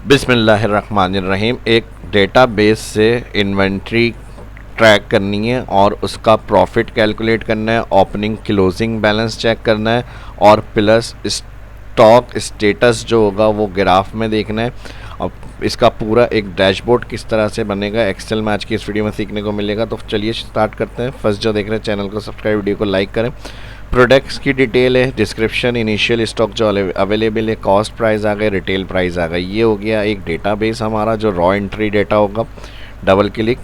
बिस्मिल्लाहिर्रहमानिर्रहीम। एक डेटाबेस से इन्वेंट्री ट्रैक करनी है और उसका प्रॉफिट कैलकुलेट करना है, ओपनिंग क्लोजिंग बैलेंस चेक करना है और प्लस स्टॉक स्टेटस जो होगा वो ग्राफ में देखना है। और इसका पूरा एक डैशबोर्ड किस तरह से बनेगा एक्सेल में आज की इस वीडियो में सीखने को मिलेगा। तो चलिए स्टार्ट करते हैं। फर्स्ट जो देख रहे हैं चैनल को सब्सक्राइब, वीडियो को लाइक करें। प्रोडक्ट्स की डिटेल है, डिस्क्रिप्शन, इनिशियल स्टॉक जो अवेलेबल है, कॉस्ट प्राइस आ गए, रिटेल प्राइस आ गई। ये हो गया एक डेटाबेस हमारा जो रॉ एंट्री डेटा होगा। डबल क्लिक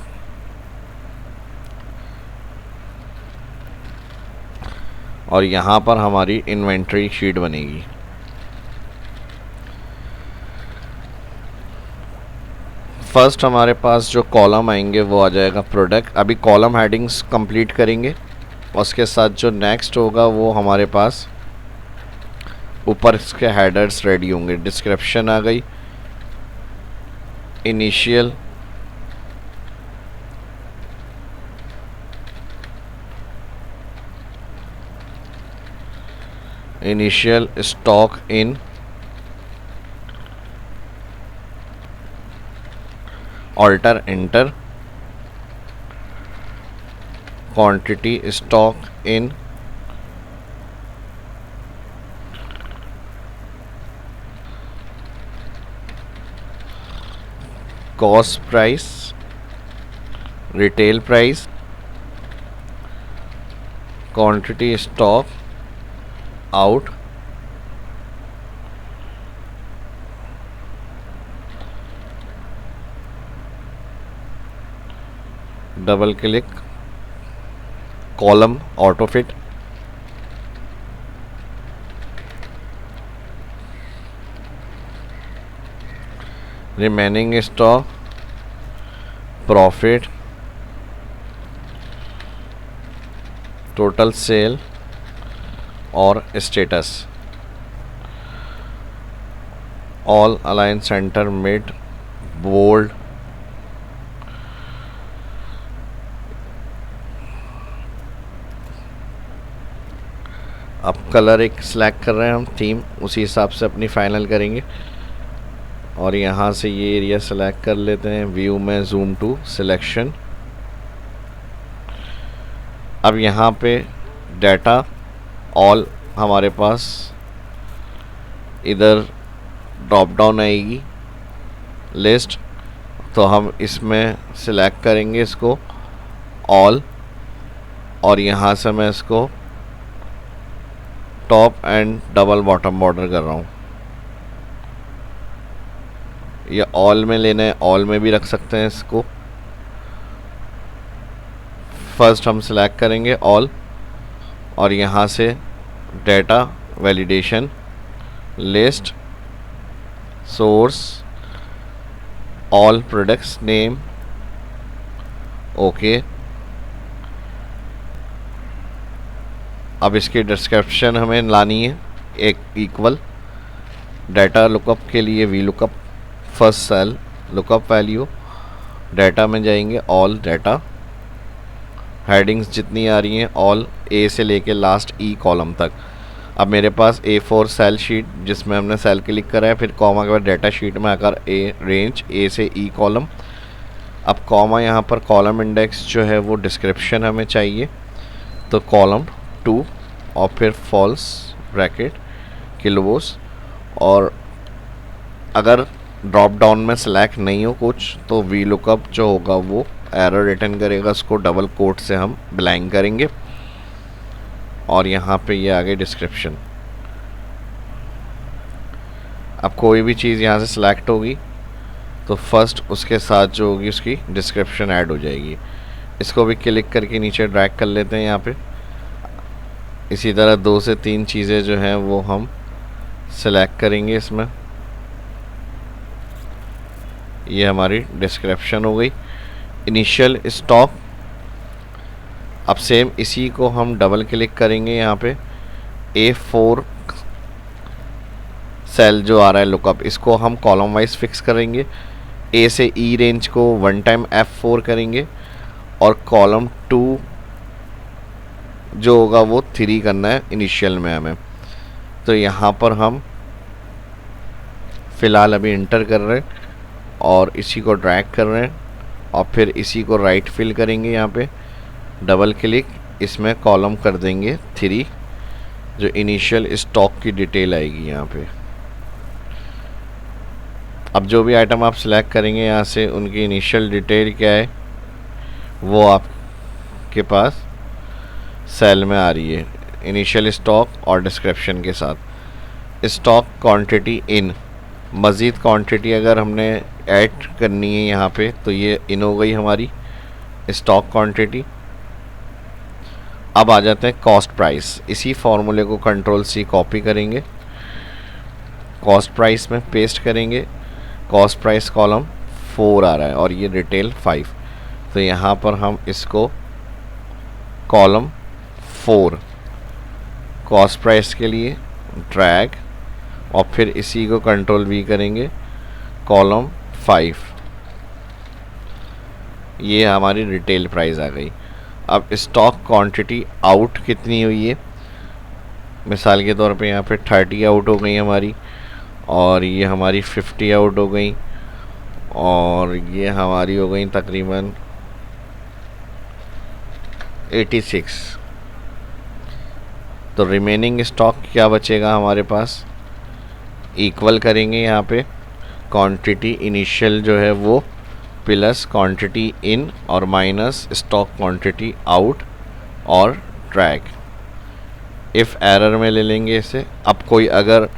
और यहाँ पर हमारी इन्वेंट्री शीट बनेगी। फर्स्ट हमारे पास जो कॉलम आएंगे वो आ जाएगा प्रोडक्ट। अभी कॉलम हेडिंग्स कंप्लीट करेंगे, उसके साथ जो नेक्स्ट होगा वो हमारे पास ऊपर इसके हेडर्स रेडी होंगे। डिस्क्रिप्शन आ गई, initial stock in alter enter, quantity stock in cost price, retail price, quantity stock out, double click, column auto fit, remaining stock, profit, total sale और status. All align centre mid bold. अब colour एक select कर रहे हैं हम, theme उसी हिसाब से अपनी फाइनल करेंगे। और यहाँ से ये एरिया सेलेक्ट कर लेते हैं, व्यू में जूम टू सिलेक्शन। अब यहाँ पे डाटा ऑल हमारे पास इधर ड्रॉप डाउन आएगी लिस्ट, तो हम इसमें सिलेक्ट करेंगे इसको ऑल और यहाँ से मैं इसको top and double bottom border कर रहा हूँ। ये ऑल में लेना है, ऑल में भी रख सकते हैं इसको। फर्स्ट हम सिलेक्ट करेंगे ऑल और यहाँ से data validation list source all products name okay. अब इसकी डिस्क्रिप्शन हमें लानी है एक इक्वल। डाटा लुकअप के लिए we lookup, first cell lookup value, data में जाएंगे ऑल डाटा, हेडिंग्स जितनी आ रही हैं ऑल ए से लेके लास्ट ई कॉलम तक। अब मेरे पास A4 सेल शीट जिसमें हमने सेल क्लिक करा है, फिर कॉमा के बाद डाटा शीट में आकर ए रेंज ए से ई कॉलम। अब कॉमा यहाँ पर कॉलम इंडेक्स जो है वो डिस्क्रिप्शन हमें चाहिए, तो कॉलम 2 और फिर फॉल्स ब्रैकेट किलोस। और अगर ड्रॉप डाउन में सेलेक्ट नहीं हो कुछ तो वी लुकअप जो होगा वो एरर रिटर्न करेगा, उसको डबल कोट से हम ब्लैंक करेंगे। और यहाँ पे ये आगे डिस्क्रिप्शन। अब कोई भी चीज़ यहाँ से सिलेक्ट होगी तो फर्स्ट उसके साथ जो होगी उसकी डिस्क्रिप्शन ऐड हो जाएगी। इसको भी क्लिक करके नीचे ड्रैग कर लेते हैं यहाँ पे। इसी तरह 2 से 3 चीज़ें जो हैं वो हम सिलेक्ट करेंगे इसमें। ये हमारी डिस्क्रिप्शन हो गई। इनिशियल स्टॉक, अब सेम इसी को हम डबल क्लिक करेंगे यहाँ पे। A4 सेल जो आ रहा है लुकअप, इसको हम कॉलम वाइज फिक्स करेंगे। ए से ई रेंज को 1 टाइम F4 करेंगे और कॉलम 2 जो होगा वो 3 करना है इनिशियल में हमें। तो यहाँ पर हम फ़िलहाल अभी इंटर कर रहे हैं और इसी को ड्रैग कर रहे हैं और फिर इसी को राइट फिल करेंगे। यहाँ पे डबल क्लिक, इसमें कॉलम कर देंगे 3, जो इनिशियल स्टॉक की डिटेल आएगी यहाँ पे। अब जो भी आइटम आप सिलेक्ट करेंगे यहाँ से, उनकी इनिशियल डिटेल क्या है वो आपके पास सेल में आ रही है, इनिशियल स्टॉक और डिस्क्रिप्शन के साथ। स्टॉक क्वांटिटी इन, मज़ीद क्वांटिटी अगर हमने ऐड करनी है यहाँ पे तो ये इन हो गई हमारी स्टॉक क्वांटिटी। अब आ जाते हैं कॉस्ट प्राइस। इसी फॉर्मूले को कंट्रोल सी कॉपी करेंगे, कॉस्ट प्राइस में पेस्ट करेंगे। कॉस्ट प्राइस कॉलम 4 आ रहा है और ये डिटेल 5, तो यहाँ पर हम इसको कॉलम 4 कॉस्ट प्राइस के लिए ड्रैग और फिर इसी को कंट्रोल वी करेंगे, कॉलम 5, ये हमारी रिटेल प्राइस आ गई। अब स्टॉक क्वांटिटी आउट कितनी हुई है, मिसाल के तौर पे यहाँ पे 30 आउट हो गई हमारी, और ये हमारी 50 आउट हो गई, और ये हमारी हो गई तकरीबन 86। तो रिमेनिंग स्टॉक क्या बचेगा हमारे पास, इक्वल करेंगे यहाँ पे क्वांटिटी इनिशियल जो है वो प्लस क्वांटिटी इन और माइनस स्टॉक क्वांटिटी आउट और ड्रैग। इफ़ एरर में ले लेंगे इसे। अब कोई अगर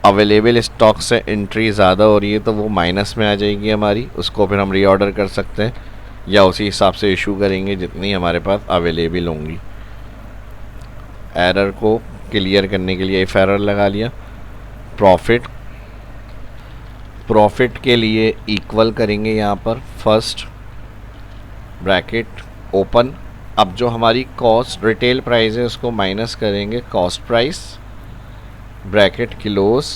अवेलेबल स्टॉक से एंट्री ज़्यादा हो रही है तो वो माइनस में आ जाएगी हमारी, उसको फिर हम रीऑर्डर कर सकते हैं या उसी हिसाब से इशू करेंगे जितनी हमारे पास अवेलेबल होंगी। एरर को क्लियर करने के लिए इफ़ एरर लगा लिया। प्रॉफिट के लिए इक्वल करेंगे यहाँ पर फर्स्ट ब्रैकेट ओपन। अब जो हमारी कॉस्ट रिटेल प्राइस है उसको माइनस करेंगे कॉस्ट प्राइस, ब्रैकेट क्लोज,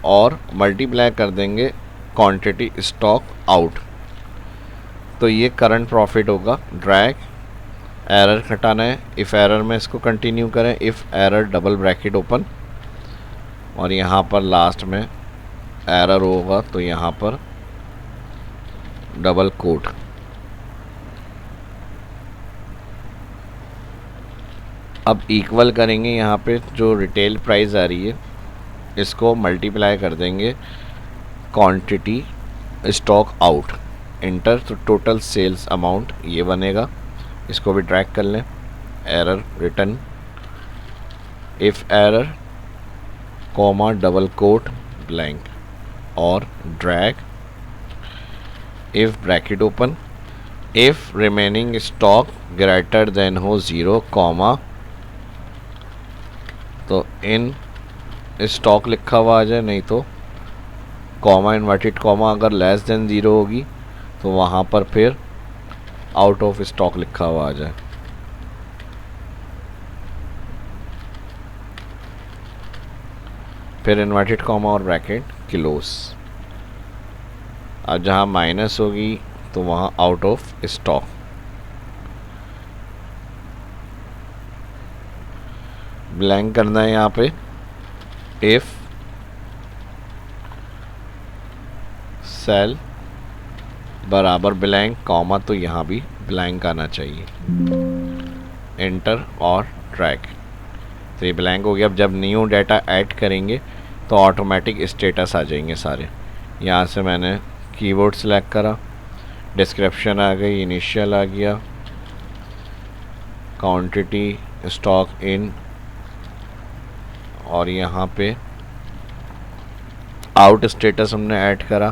और मल्टीप्लाई कर देंगे क्वांटिटी स्टॉक आउट। तो ये करंट प्रॉफिट होगा। ड्रैग, एरर हटाना है, इफ़ एरर में इसको कंटिन्यू करें, if error double bracket open, और यहाँ पर लास्ट में एरर होगा तो यहाँ पर डबल कोट। अब इक्वल करेंगे यहाँ पे जो रिटेल प्राइस आ रही है इसको मल्टीप्लाई कर देंगे क्वांटिटी स्टॉक आउट, इंटर, तो टोटल सेल्स अमाउंट ये बनेगा। इसको भी ड्रैग कर लें, error return, if error comma double quote blank और drag, if bracket open, if remaining stock greater than हो 0 कॉमा, तो इन स्टॉक लिखा हुआ आ जाए, नहीं तो कॉमा इन्वर्टेड कॉमा अगर लेस देन 0 होगी तो वहाँ पर फिर आउट ऑफ स्टॉक लिखा हुआ आ जाए। फिर इन्वर्टेड कॉमा और ब्रैकेट क्लोज। अब जहाँ माइनस होगी तो वहाँ आउट ऑफ स्टॉक। ब्लैंक करना है यहाँ पे, इफ सेल बराबर ब्लैंक कॉमा, तो यहाँ भी ब्लैंक आना चाहिए, एंटर और ड्रैग। तो ये ब्लैंक हो गया। अब जब न्यू डाटा ऐड करेंगे तो ऑटोमेटिक स्टेटस आ जाएंगे सारे। यहाँ से मैंने कीवर्ड सेलेक्ट करा, डिस्क्रिप्शन आ गई, इनिशियल आ गया, क्वांटिटी स्टॉक इन, और यहाँ पे आउट स्टेटस हमने ऐड करा,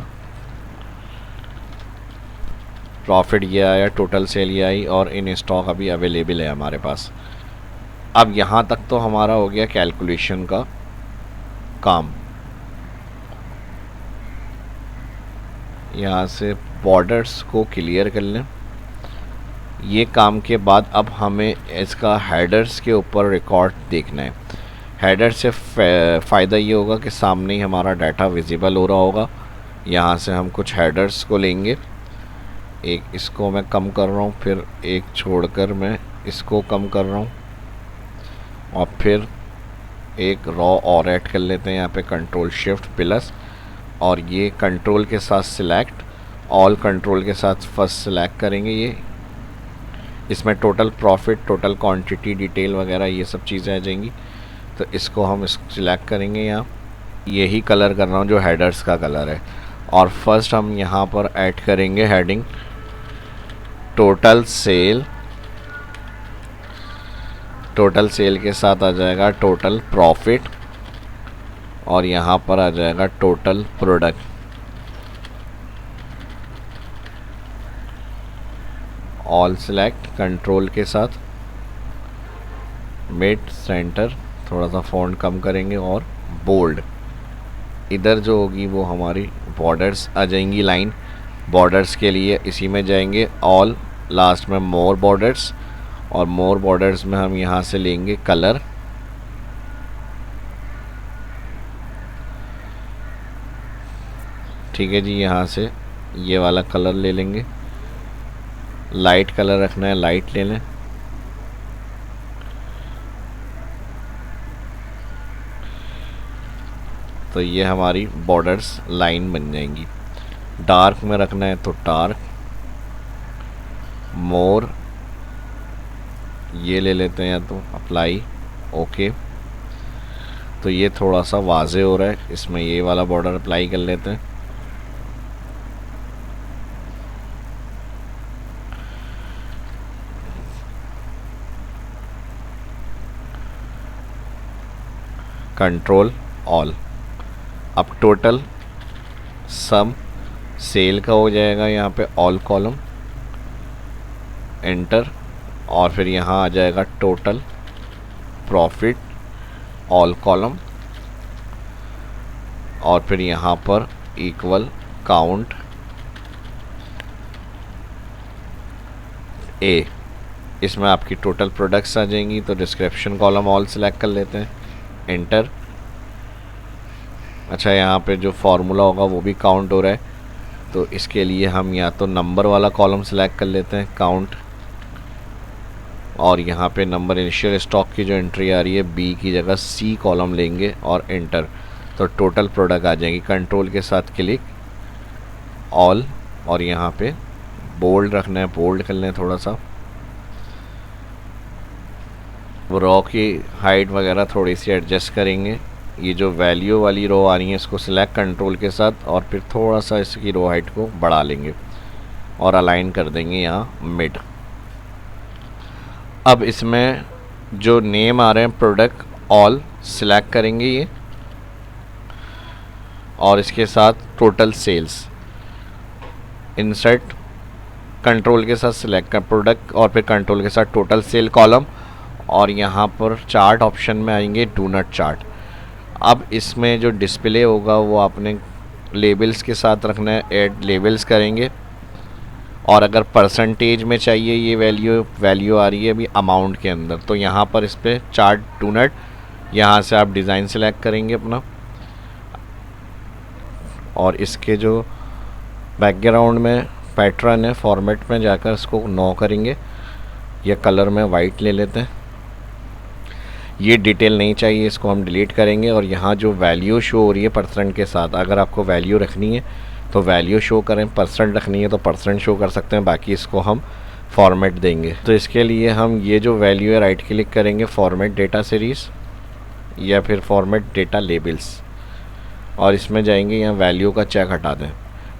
प्रॉफिट ये आया, टोटल सेल ये आई, और इन स्टॉक अभी अवेलेबल है हमारे पास। अब यहाँ तक तो हमारा हो गया कैलकुलेशन का काम। यहाँ से बॉर्डर्स को क्लियर कर लें। ये काम के बाद अब हमें इसका हेडर्स के ऊपर रिकॉर्ड देखना है। हेडर से फ़ायदा ये होगा कि सामने ही हमारा डाटा विजिबल हो रहा होगा। यहाँ से हम कुछ हेडर्स को लेंगे, एक इसको मैं कम कर रहा हूँ, फिर एक छोड़कर मैं इसको कम कर रहा हूँ, और फिर एक रॉ और ऐड कर लेते हैं यहाँ पे, कंट्रोल शिफ्ट प्लस, और ये कंट्रोल के साथ सिलेक्ट, ऑल कंट्रोल के साथ फर्स्ट सिलेक्ट करेंगे। ये इसमें total profit, total quantity, detail वगैरह ये सब चीज़ें आ जाएंगी। तो इसको हम सिलेक्ट करेंगे यहाँ, यही कलर कर रहा हूँ जो हेडर्स का कलर है। और फर्स्ट हम यहाँ पर ऐड करेंगे heading total sale. Total sale के साथ आ जाएगा टोटल प्रॉफिट और यहाँ पर आ जाएगा total product. All select control के साथ, मिड सेंटर, थोड़ा सा फॉन्ट कम करेंगे और बोल्ड। इधर जो होगी वो हमारी बॉर्डर्स आ जाएंगी, लाइन बॉर्डर्स के लिए इसी में जाएंगे ऑल, लास्ट में मोर बॉर्डर्स, और मोर बॉर्डर्स में हम यहाँ से लेंगे कलर। ठीक है जी, यहाँ से ये वाला कलर ले लेंगे, लाइट कलर रखना है लाइट ले लें। तो ये हमारी बॉर्डर्स लाइन बन जाएंगी। डार्क में रखना है तो डार्क, मोर ये ले लेते हैं या तो अप्लाई, ओके। तो ये थोड़ा सा वाजे हो रहा है, इसमें ये वाला बॉर्डर अप्लाई कर लेते हैं। Control all. अब टोटल सम सेल का हो जाएगा यहाँ पे ऑल कॉलम, एंटर, और फिर यहाँ आ जाएगा टोटल प्रॉफिट ऑल कॉलम, और फिर यहाँ पर इक्वल काउंट ए। इसमें आपकी टोटल प्रोडक्ट्स आ जाएंगी। तो डिस्क्रिप्शन कॉलम ऑल सेलेक्ट कर लेते हैं, एंटर। अच्छा, यहाँ पे जो फार्मूला होगा वो भी काउंट हो रहा है, तो इसके लिए हम या तो नंबर वाला कॉलम सेलेक्ट कर लेते हैं, काउंट, और यहाँ पे नंबर इनिशियल स्टॉक की जो एंट्री आ रही है बी की जगह सी कॉलम लेंगे और एंटर। तो टोटल प्रोडक्ट आ जाएगी। कंट्रोल के साथ क्लिक ऑल, और यहाँ पे बोल्ड रखना है, बोल्ड कर लें थोड़ा सा। रो की हाइट वगैरह थोड़ी सी एडजस्ट करेंगे। ये जो वैल्यू वाली रो आ रही है इसको सिलेक्ट कंट्रोल के साथ, और फिर थोड़ा सा इसकी रो हाइट को बढ़ा लेंगे और अलाइन कर देंगे यहाँ मिड। अब इसमें जो नेम आ रहे हैं प्रोडक्ट ऑल सिलेक्ट करेंगे ये, और इसके साथ टोटल सेल्स इंसर्ट कंट्रोल के साथ सिलेक्ट कर प्रोडक्ट, और फिर कंट्रोल के साथ टोटल सेल कॉलम, और यहाँ पर चार्ट ऑप्शन में आएंगे डू नॉट चार्ट। अब इसमें जो डिस्प्ले होगा वो आपने लेबल्स के साथ रखना है, ऐड लेबल्स करेंगे। और अगर परसेंटेज में चाहिए ये वैल्यू आ रही है अभी अमाउंट के अंदर, तो यहाँ पर इस पर चार्ट डू नॉट, यहाँ से आप डिज़ाइन सेलेक्ट करेंगे अपना, और इसके जो बैकग्राउंड में पैटर्न है फॉर्मेट में जाकर इसको नो करेंगे, या कलर में वाइट ले लेते हैं। ये डिटेल नहीं चाहिए, इसको हम डिलीट करेंगे। और यहाँ जो वैल्यू शो हो रही है परसेंट के साथ, अगर आपको वैल्यू रखनी है तो वैल्यू शो करें, परसेंट रखनी है तो परसेंट शो कर सकते हैं, बाकी इसको हम फॉर्मेट देंगे। तो इसके लिए हम ये जो वैल्यू है राइट क्लिक करेंगे, फॉर्मेट डेटा सीरीज़ या फिर फॉर्मेट डेटा लेबल्स, और इसमें जाएंगे यहाँ वैल्यू का चेक हटा दें।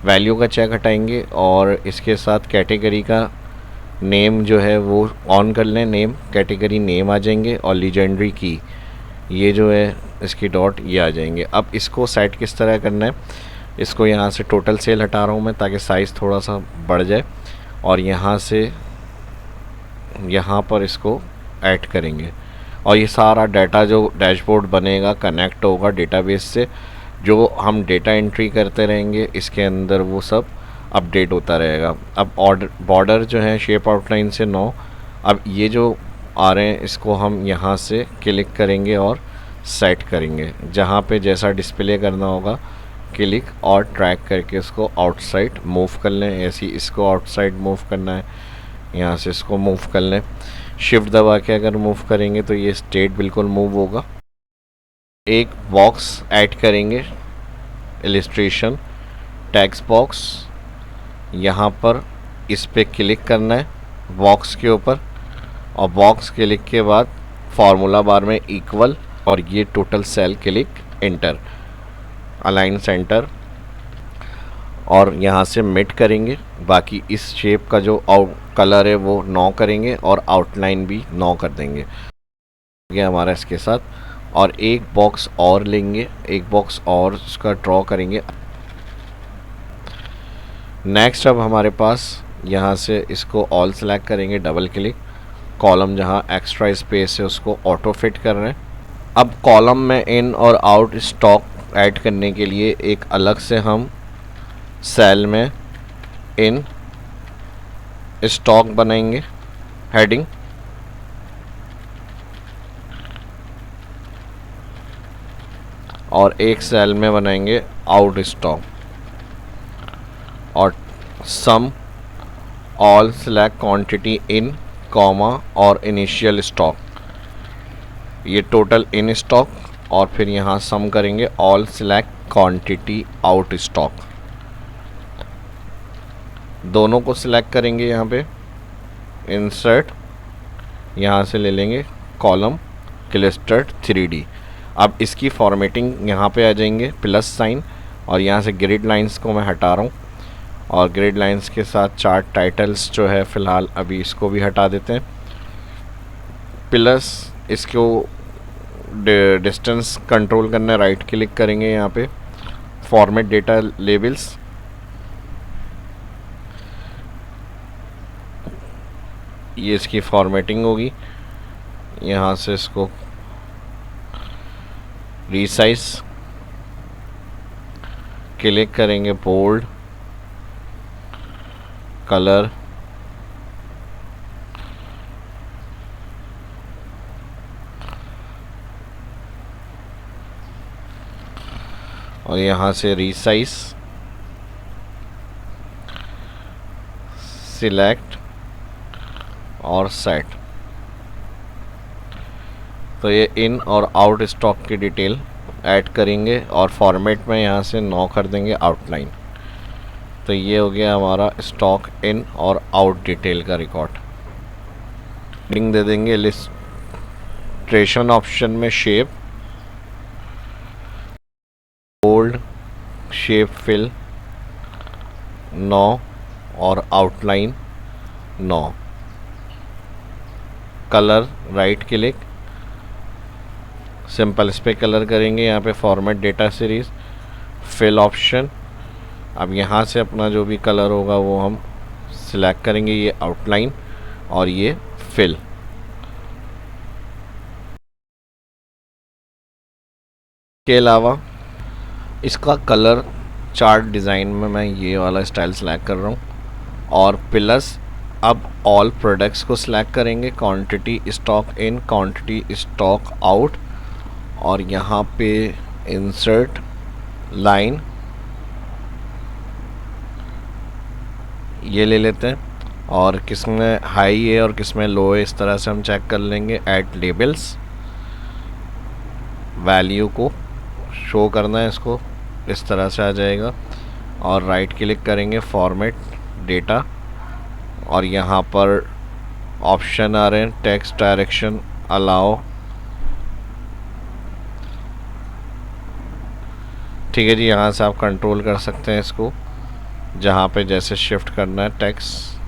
वैल्यू का चेक हटाएंगे और इसके साथ कैटेगरी का नेम जो है वो ऑन कर लें, नेम कैटेगरी नेम आ जाएंगे, और लीजेंडरी की ये जो है इसकी डॉट ये आ जाएंगे। अब इसको सेट किस तरह करना है, इसको यहाँ से टोटल सेल हटा रहा हूँ मैं ताकि साइज़ थोड़ा सा बढ़ जाए, और यहाँ से यहाँ पर इसको ऐड करेंगे। और ये सारा डाटा जो डैशबोर्ड बनेगा कनेक्ट होगा डेटाबेस से, जो हम डेटा एंट्री करते रहेंगे इसके अंदर वो सब अपडेट होता रहेगा। अब बॉर्डर जो है शेप आउटलाइन से 9, अब ये जो आ रहे हैं इसको हम यहाँ से क्लिक करेंगे और सेट करेंगे। जहाँ पे जैसा डिस्प्ले करना होगा क्लिक और ट्रैक करके इसको आउटसाइड मूव कर लें। ऐसे ही इसको आउटसाइड मूव करना है, यहाँ से इसको मूव कर लें। शिफ्ट दबा के अगर मूव करेंगे तो ये स्टेट बिल्कुल मूव होगा। एक बॉक्स ऐड करेंगे इलिस्ट्रेशन, टेक्स्ट बॉक्स, यहाँ पर इस पे क्लिक करना है बॉक्स के ऊपर, और बॉक्स क्लिक के बाद फार्मूला बार में इक्वल, और ये total sale click, enter, align centre, और यहाँ से मिट करेंगे। बाकी इस शेप का जो कलर है वो 9 करेंगे और आउटलाइन भी 9 कर देंगे। ये हमारा इसके साथ, और एक बॉक्स और लेंगे, एक बॉक्स और उसका ड्रॉ करेंगे। नेक्स्ट अब हमारे पास यहाँ से इसको ऑल सेलेक्ट करेंगे, डबल क्लिक, कॉलम जहाँ एक्स्ट्रा स्पेस है उसको ऑटो फिट कर रहे हैं। अब कॉलम में इन और आउट स्टॉक ऐड करने के लिए एक अलग से हम सेल में इन स्टॉक बनाएंगे हेडिंग, और एक सेल में बनाएंगे आउट स्टॉक, और sum all select quantity in comma और इनिशियल स्टॉक, ये टोटल इन स्टॉक, और फिर यहाँ सम करेंगे all select quantity out stock. दोनों को सिलेक्ट करेंगे, यहाँ पे इंसर्ट, यहाँ से ले लेंगे कॉलम क्लस्टर्ड 3D। अब इसकी फॉर्मेटिंग यहाँ पे आ जाएंगे प्लस साइन, और यहाँ से ग्रिड लाइंस को मैं हटा रहा हूँ, और ग्रिड लाइंस के साथ चार्ट टाइटल्स जो है फ़िलहाल अभी इसको भी हटा देते हैं। प्लस इसको डिस्टेंस कंट्रोल करना है, राइट क्लिक करेंगे यहाँ पे फॉर्मेट डेटा लेबल्स, ये इसकी फॉर्मेटिंग होगी। यहाँ से इसको रीसाइज क्लिक करेंगे, बोल्ड, कलर, और यहाँ से रीसाइज, सिलेक्ट और सेट। तो ये इन और आउट स्टॉक की डिटेल ऐड करेंगे, और फॉर्मेट में यहाँ से 9 कर देंगे आउटलाइन। तो ये हो गया हमारा स्टॉक इन और आउट डिटेल का रिकॉर्ड। लिंक दे देंगे इलिस्ट्रेशन ऑप्शन में शेप, बोल्ड, शेप फिल 9 और outline 9, colour right click, simple इस पर कलर करेंगे, यहाँ पे format data series, fill option. अब यहाँ से अपना जो भी कलर होगा वो हम सिलेक्ट करेंगे, ये आउटलाइन और ये फिल। के अलावा इसका कलर चार्ट डिज़ाइन में मैं ये वाला स्टाइल सेलेक्ट कर रहा हूँ, और प्लस अब ऑल प्रोडक्ट्स को सिलेक्ट करेंगे, क्वांटिटी स्टॉक इन, क्वांटिटी स्टॉक आउट, और यहाँ पे इंसर्ट लाइन ये ले लेते हैं, और किसमें हाई है और किसमें लो है इस तरह से हम चेक कर लेंगे। ऐड लेबल्स, वैल्यू को शो करना है, इसको इस तरह से आ जाएगा, और राइट क्लिक करेंगे फॉर्मेट डेटा, और यहाँ पर ऑप्शन आ रहे हैं टेक्स्ट डायरेक्शन, अलाउ, ठीक है जी। यहाँ से आप कंट्रोल कर सकते हैं इसको, जहाँ पे जैसे शिफ्ट करना है टेक्स्ट।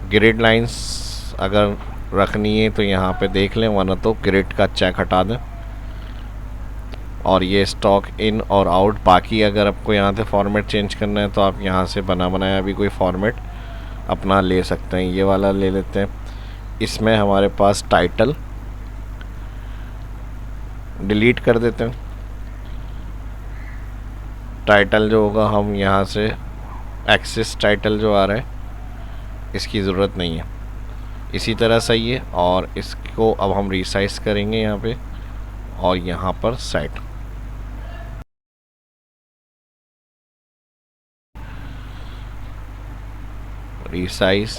ग्रिड लाइंस अगर रखनी है तो यहाँ पे देख लें, वरना तो ग्रिड का चेक हटा दें। और ये स्टॉक इन और आउट। बाकी अगर आपको यहाँ से फॉर्मेट चेंज करना है तो आप यहाँ से बना बनाया भी कोई फॉर्मेट अपना ले सकते हैं। ये वाला ले लेते हैं। इसमें हमारे पास टाइटल डिलीट कर देते हैं। टाइटल जो होगा हम यहाँ से एक्सेस टाइटल जो आ रहा है इसकी ज़रूरत नहीं है, इसी तरह सही है। और इसको अब हम रिसाइज करेंगे यहाँ पे, और यहाँ पर सेट। रिसाइज।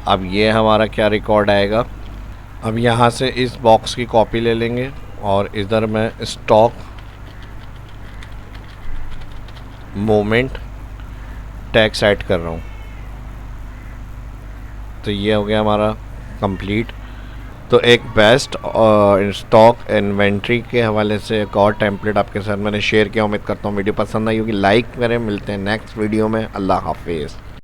अब ये हमारा क्या रिकॉर्ड आएगा, अब यहाँ से इस बॉक्स की कॉपी ले लेंगे और इधर मैं स्टॉक मोमेंट टैक्स ऐड कर रहा हूँ। तो ये हो गया हमारा कंप्लीट। तो एक बेस्ट स्टॉक इन्वेंट्री के हवाले से एक और टेम्पलेट आपके साथ मैंने शेयर किया। उम्मीद करता हूँ वीडियो पसंद आई होगी। लाइक करें। मिलते हैं नेक्स्ट वीडियो में। अल्लाह हाफिज़।